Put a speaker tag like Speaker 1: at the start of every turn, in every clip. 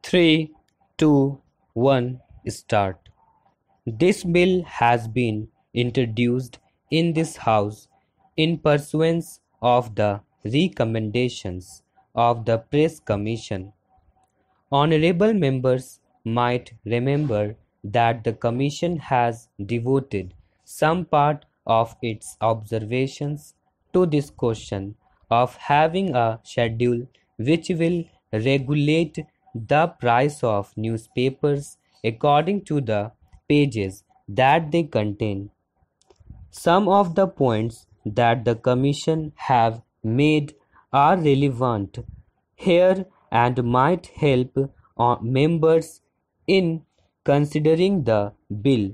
Speaker 1: 3, 2, 1, start. This bill has been introduced in this House in pursuance of the recommendations of the Press Commission. Honorable members might remember that the Commission has devoted some part of its observations to this question of having a schedule which will regulate the price of newspapers according to the pages that they contain. Some of the points that the Commission have made are relevant here and might help members in considering the bill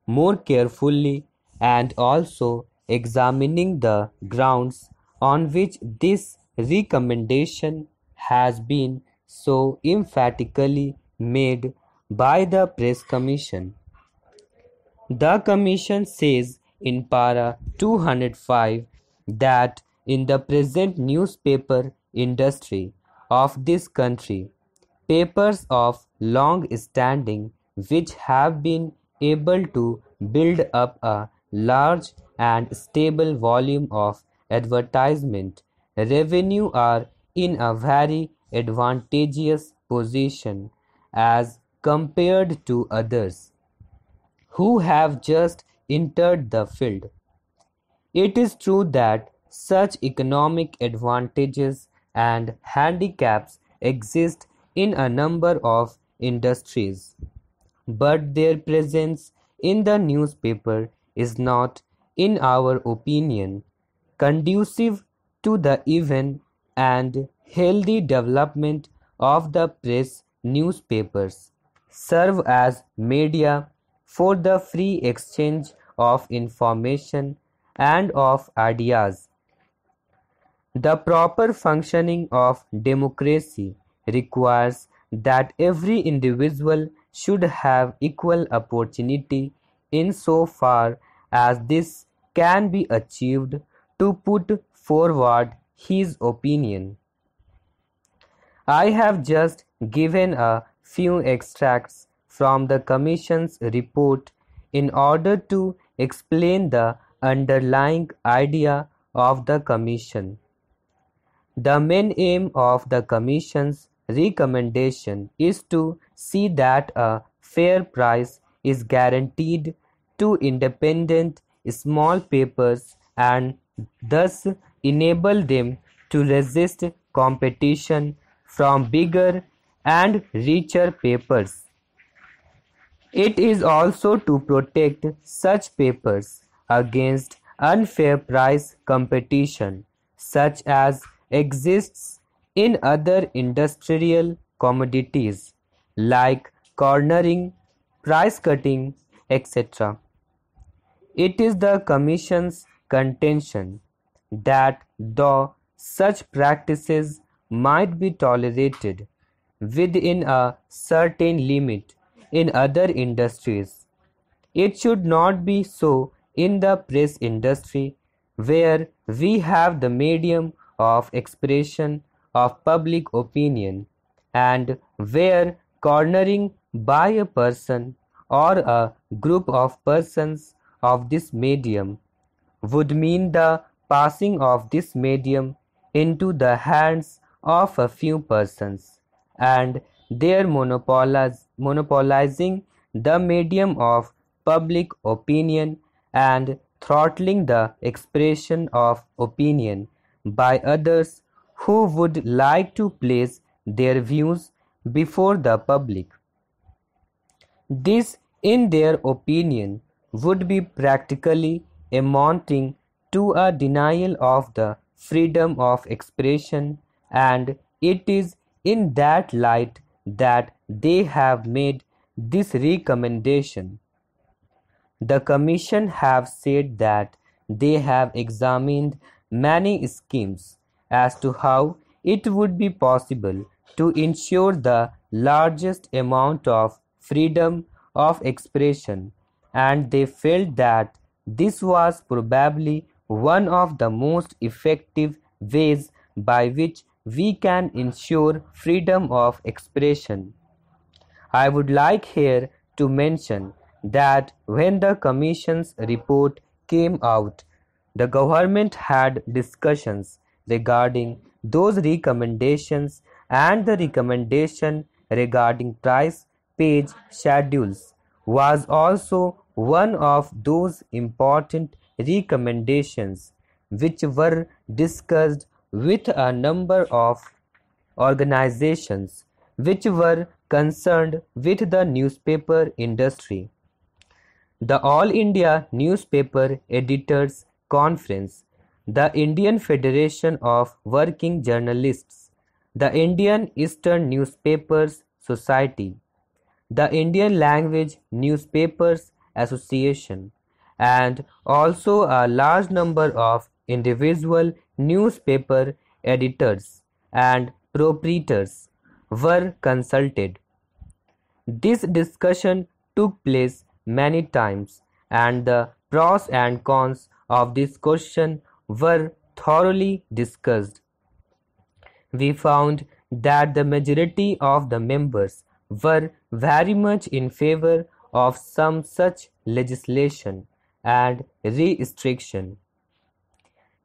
Speaker 1: more carefully and also examining the grounds on which this recommendation has been so emphatically made by the Press Commission. The Commission says in para 205 that in the present newspaper industry of this country, papers of long standing which have been able to build up a large and stable volume of advertisement revenue are in a very advantageous position as compared to others who have just entered the field. It is true that such economic advantages and handicaps exist in a number of industries, but their presence in the newspaper is not, in our opinion, conducive to the even and healthy development of the press. Newspapers serve as media for the free exchange of information and of ideas. The proper functioning of democracy requires that every individual should have equal opportunity in so far as this can be achieved to put forward his opinion. I have just given a few extracts from the Commission's report in order to explain the underlying idea of the Commission. The main aim of the Commission's recommendation is to see that a fair price is guaranteed to independent small papers and thus enable them to resist competition from bigger and richer papers. It is also to protect such papers against unfair price competition such as exists in other industrial commodities like cornering, price cutting, etc. It is the Commission's contention that though such practices might be tolerated within a certain limit in other industries, it should not be so in the press industry, where we have the medium of expression of public opinion and where cornering by a person or a group of persons of this medium would mean the passing of this medium into the hands of a few persons and their monopolizing the medium of public opinion and throttling the expression of opinion by others who would like to place their views before the public. This, in their opinion, would be practically amounting to a denial of the freedom of expression, and it is in that light that they have made this recommendation. The Commission have said that they have examined many schemes as to how it would be possible to ensure the largest amount of freedom of expression, and they felt that this was probably one of the most effective ways by which we can ensure freedom of expression. I would like here to mention that when the Commission's report came out, the government had discussions regarding those recommendations, and the recommendation regarding price page schedules was also one of those important recommendations which were discussed with a number of organizations which were concerned with the newspaper industry. The All India Newspaper Editors Conference, the Indian Federation of Working Journalists, the Indian Eastern Newspapers Society, the Indian Language Newspapers Association, and also a large number of individual newspaper editors and proprietors were consulted. This discussion took place many times, and the pros and cons of this question were thoroughly discussed. We found that the majority of the members were very much in favor of some such legislation and restriction.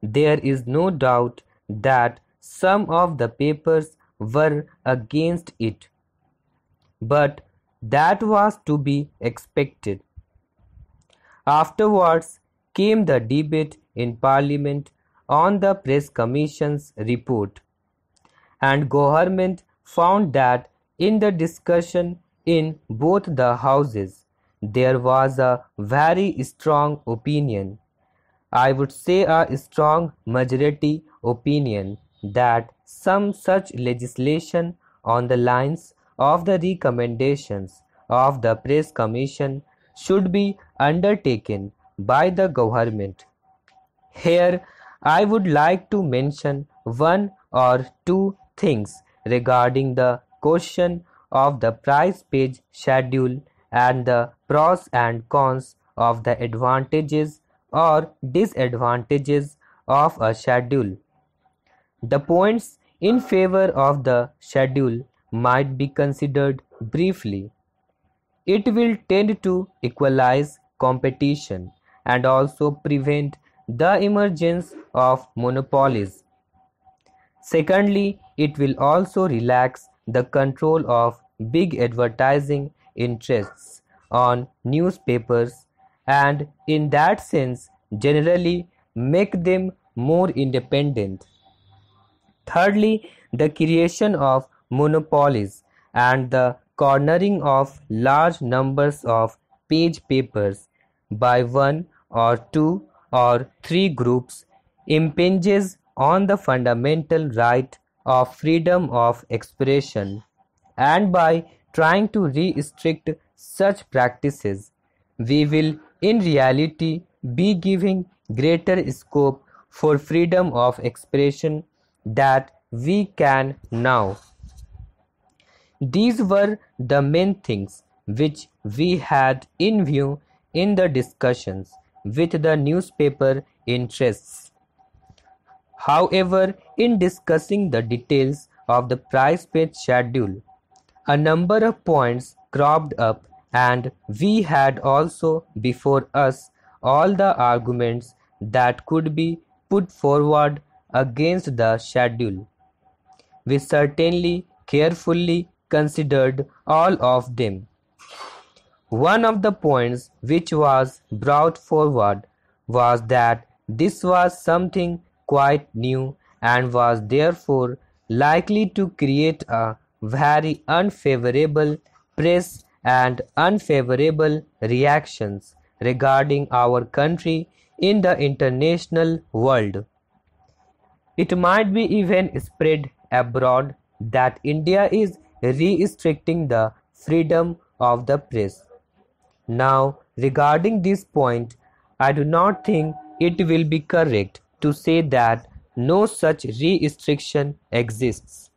Speaker 1: There is no doubt that some of the papers were against it, but that was to be expected. Afterwards came the debate in Parliament on the Press Commission's report, and government found that in the discussion in both the houses there was a very strong opinion, I would say a strong majority opinion, that some such legislation on the lines of the recommendations of the Press Commission should be undertaken by the government. Here I would like to mention one or two things regarding the question of the price page schedule and the pros and cons of the advantages or disadvantages of a schedule. The points in favor of the schedule might be considered briefly. It will tend to equalize competition and also prevent the emergence of monopolies. Secondly, it will also relax the control of big advertising interests on newspapers, and in that sense generally make them more independent. Thirdly, the creation of monopolies and the cornering of large numbers of page papers by one or two or three groups impinges on the fundamental right of freedom of expression, and by trying to restrict such practices, we will in reality be giving greater scope for freedom of expression that we can now. These were the main things which we had in view in the discussions with the newspaper interests. However, in discussing the details of the price page schedule, a number of points cropped up, and we had also before us all the arguments that could be put forward against the schedule. We certainly carefully considered all of them. One of the points which was brought forward was that this was something quite new and was therefore likely to create a very unfavorable press and unfavorable reactions regarding our country in the international world. It might be even spread abroad that India is restricting the freedom of the press. Now, regarding this point, I do not think it will be correct to say that no such restriction exists.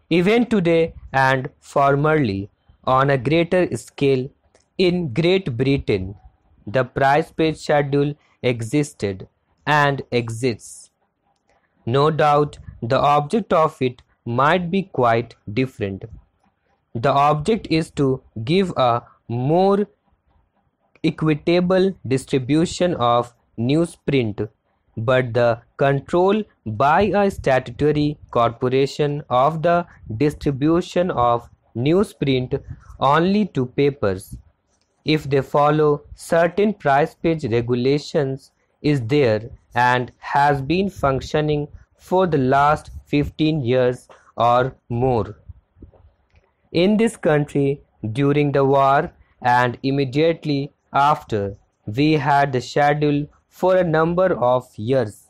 Speaker 1: Even today and formerly, on a greater scale, in Great Britain, the price page schedule existed and exists. No doubt the object of it might be quite different. The object is to give a more equitable distribution of newsprint, but the control by a statutory corporation of the distribution of newsprint only to papers, if they follow certain price page regulations, is there and has been functioning for the last 15 years or more. In this country, during the war and immediately after, we had the schedule for a number of years